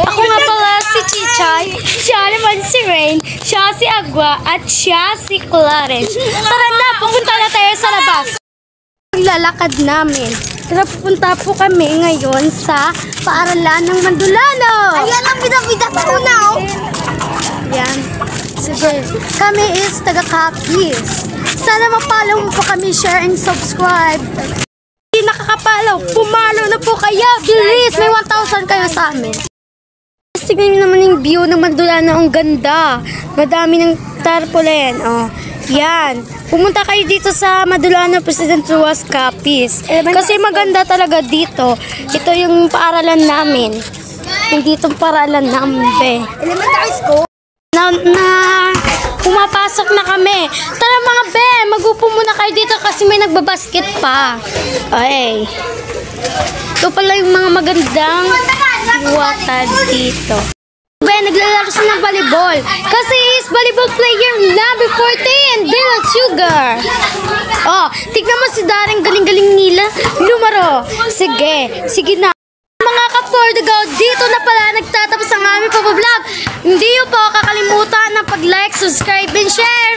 Ako nga pala si Chichay, siya naman si Rain, siya si Agua, at siya si Clarence. Tara na, pupunta na tayo sa labas. Paglalakad namin. Tara, pupunta po kami ngayon sa paaralan ng Mandulano. Ayan ang bida-bida sa una, oh. Yan. Sige, kami is taga-Capiz. Sana mapalaw mo po kami, share and subscribe. Hindi nakakapalaw, pumalo na po kayo. Bilis, may 1,000 kayo sa amin. Tignan nyo naman yung view ng Mandulano, ang ganda. Madami ng tarpaulin. Oh, yan. Pumunta kayo dito sa Mandulano President Ruas Capiz. Kasi maganda talaga dito. Ito yung paaralan namin. Hindi itong paaralan namin, be. Elementary school. Pumapasok na kami. Tara mga be, mag-upo muna kayo dito kasi may nagbabasket pa. Ay. Ito pala yung mga magandang water dito. Be, naglalaro siya ng volleyball. Kasi is volleyball player number 14, Dylan Sugar. Oh, tignan mo si Darren, galing-galing nila. Numero. Sige na. Mga ka-Portugal, dito na pala nagtatapos ang aming pag-vlog. Hindi nyo po kakalimutan ng pag-like, subscribe, and share.